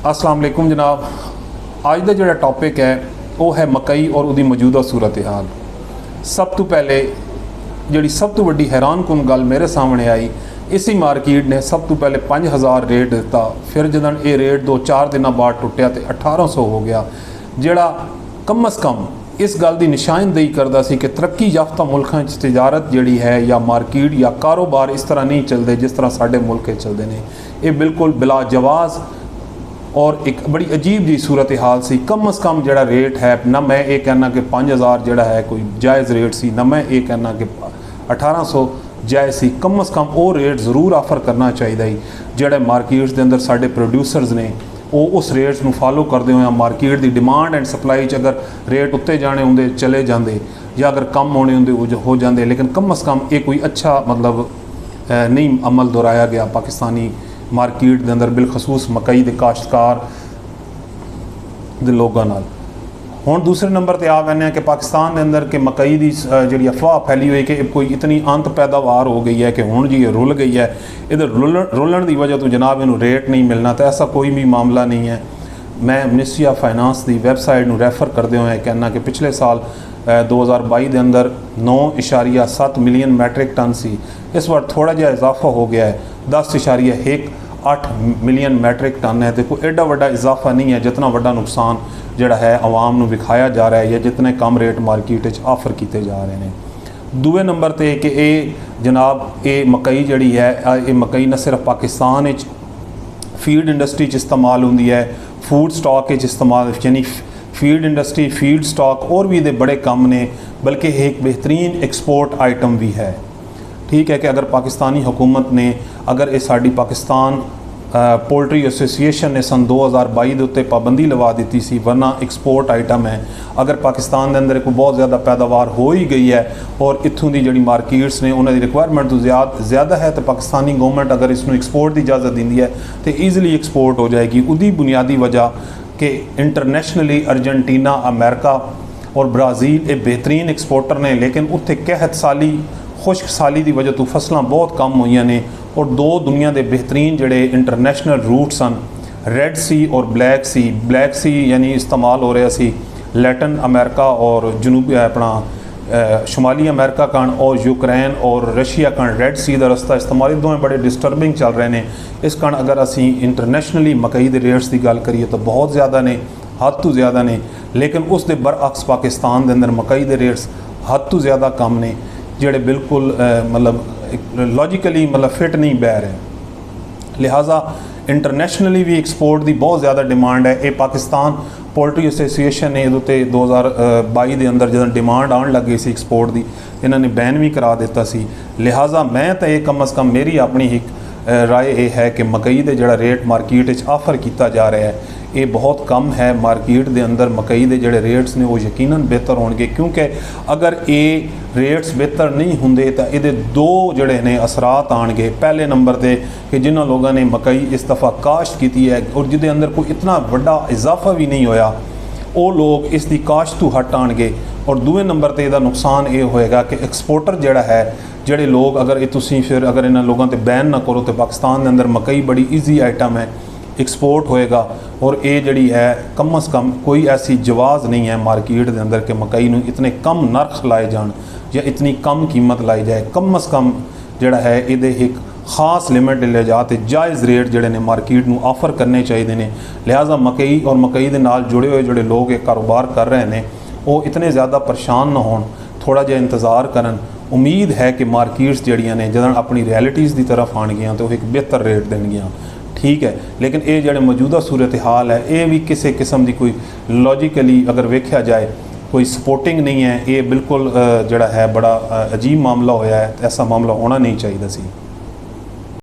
अस्सलाम वालेकुम जनाब। अज का जोड़ा टॉपिक है वह है मकई और उसकी मौजूदा सूरत हाल। सब तो पहले जी सब तो वड्डी हैरानकुन गल मेरे सामने आई, इसी मार्केट ने सब तो पहले 5000 रेट दिता, फिर जदन ये रेट 2-4 दिन बाद टुटिया तो 1800 हो गया, जोड़ा कम अज़ कम इस गल की निशानदेही करता सी कि तरक्की याफ्ता मुल्कों तजारत जी है या मार्केट या कारोबार इस तरह नहीं चलते जिस तरह साढ़े मुल्क चलते हैं। ये बिल्कुल बिला जवाज़ और एक बड़ी अजीब जी सूरत हाल सी। कम अज़ कम जोड़ा रेट है ना, मैं ये कहना कि 5000 जोड़ा है कोई जायज़ रेट सी, ना मैं ये कहना कि 1800 जायज़ सी। कम अज़ कम वो रेट ज़रूर ऑफर करना चाहिए जोड़े मार्केट्स के अंदर साढ़े प्रोड्यूसरस ने वो उस रेट्स में फॉलो करते हुए मार्केट की डिमांड एंड सप्लाई अगर रेट उत्ते जाने होंगे चले जाते या अगर कम होने होंगे हो जाते, लेकिन कम अज़ कम ये कोई अच्छा मतलब नहीं अमल दोहराया गया पाकिस्तानी मार्केट के अंदर, बिलखसूस मकई के काश्तकार के लोगों नाल। हुण दूसरे नंबर पर आ गए कि पाकिस्तान के अंदर कि मकई की जी अफवाह फैली हुई कि कोई इतनी अंत पैदावार हो गई है कि हुण जी रुल गई है, इधर रुलन की वजह तो जनाब इनू रेट नहीं मिलना, तो ऐसा कोई भी मामला नहीं है। मैं मिनिस्ट्री ऑफ फाइनांस की वैबसाइट में रैफर करते हुए कहना कि पिछले साल 2022 के अंदर 9.7 मिलियन मैट्रिक टन सी, इस बार थोड़ा जहा इजाफा हो गया है, 10.8 मिलियन मैट्रिक टन है। देखो एडा वड्डा इजाफा नहीं है जितना वड्डा नुकसान जोड़ा है आवाम को विखाया जा रहा है या जितने कम रेट मार्केट ऑफर किए जा रहे हैं। दूए नंबर पर कि ये जनाब ये मकई जी है, ये मकई न सिर्फ पाकिस्तान फीड इंडस्ट्री इस्तेमाल होंगी है, फूड स्टॉक इस्तेमाल यानी फीड इंडस्ट्री फीड स्टॉक और भी ये बड़े काम ने, बल्कि एक बेहतरीन एक्सपोर्ट आइटम भी है। ठीक है कि अगर पाकिस्तानी हुकूमत ने अगर ये साड़ी पाकिस्तान पोल्ट्री एसोसीएशन ने सन 2022 के उत्ते पाबंदी लगा दी सी, वरना एक्सपोर्ट आइटम है। अगर पाकिस्तान के अंदर कोई बहुत ज़्यादा पैदावार हो ही गई है और इत्थों की जी मार्केट्स ने उन्होंने रिक्वायरमेंट तो ज़्यादा है, तो पाकिस्तानी गवर्नमेंट अगर इसमें एक्सपोर्ट की इजाज़त दी है तो ईज़िली एक्सपोर्ट हो जाएगी। उसकी बुनियादी वजह कि इंटरनेशनली अर्जेंटीना, अमेरिका और ब्राज़ील ये बेहतरीन एक्सपोर्टर ने, लेकिन उत्थे कहत साली खुश्क साली की वजह तो फसलां बहुत कम हुई ने और दो दुनिया के बेहतरीन जोड़े इंटरनेशनल रूट सन रेड सी और ब्लैक सी। ब्लैक सी यानी इस्तेमाल हो रहा सी लैटिन अमेरिका और जनूबी अपना शुमाली अमेरिका कण और यूक्रेन और रशिया कण रेड सी का रस्ता इस्तेमाल, दोवें बड़े डिस्टर्बिंग चल रहे हैं। इस कण अगर असी इंटरनेशनली मकई के रेट्स की गल करिए तो बहुत ज़्यादा ने, हद तो ज़्यादा ने, लेकिन उस दे बरअक्स पाकिस्तान के अंदर मकई के रेट्स हद तो ज़्यादा कम ने, जोड़े बिल्कुल मतलब लॉजिकली मतलब फिट नहीं बह रहे। लिहाजा इंटरनेशनली भी एक्सपोर्ट की बहुत ज़्यादा डिमांड है। ये पाकिस्तान पोल्ट्री एसोसीएशन ने ये 2022 के अंदर जो डिमांड आने लग गई सी एक्सपोर्ट की, इन्होंने बैन भी करा दिता सी। लिहाजा मैं तो ये कम अज़ कम मेरी अपनी एक राय ये है कि मकई के जोड़ा रेट मार्केट ऑफर किया जा रहा है ये बहुत कम है। मार्केट के अंदर मकई के जोड़े रेट्स ने वो यकीनन बेहतर होंगे, क्योंकि अगर ये रेट्स बेहतर नहीं होंगे तो ये दो जोड़े ने असरात आएंगे। पहले नंबर पर कि जिन्होंने लोगों ने मकई इस दफ़ा काश्त की है और जिदे अंदर कोई इतना बड़ा इजाफा भी नहीं होया, वो लोग इसकी काश्त तो हट आएंगे। और दूए नंबर पर इसका नुकसान ये होएगा कि एक्सपोर्टर जोड़ा है, जोड़े लोग अगर ये तुसी फिर अगर इन्होंने लोगों पर बैन ना करो तो पाकिस्तान के अंदर मकई बड़ी ईजी आइटम है, एक्सपोर्ट होएगा। और ये जड़ी है कम अज़ कम कोई ऐसी जवाज़ नहीं है मार्केट के अंदर कि मकई नूं इतने कम नरख लाए जान या इतनी कम कीमत लाई जाए। कम अज़ कम जोड़ा है ये एक खास लिमिट ले जाते जायज़ रेट जोड़े ने मार्केट नूं ऑफर करने चाहिए ने। लिहाजा मकई और मकई के नाल जुड़े हुए जोड़े लोग ये कारोबार कर रहे हैं वो इतने ज़्यादा परेशान ना होन, थोड़ा जिहा इंतज़ार करन। उम्मीद है कि मार्केट्स जड़ियाँ ने जदन अपनी रियलिटीज़ की तरफ आनगियाँ तो एक बेहतर रेट देनगियाँ। ठीक है, लेकिन ये जो मौजूदा सूरत हाल है ये भी किसी किस्म की कोई लॉजिकली अगर वेख्या जाए कोई सपोर्टिंग नहीं है। ये बिल्कुल जोड़ा है बड़ा अजीब मामला होया है, ऐसा मामला होना नहीं चाहिए सी।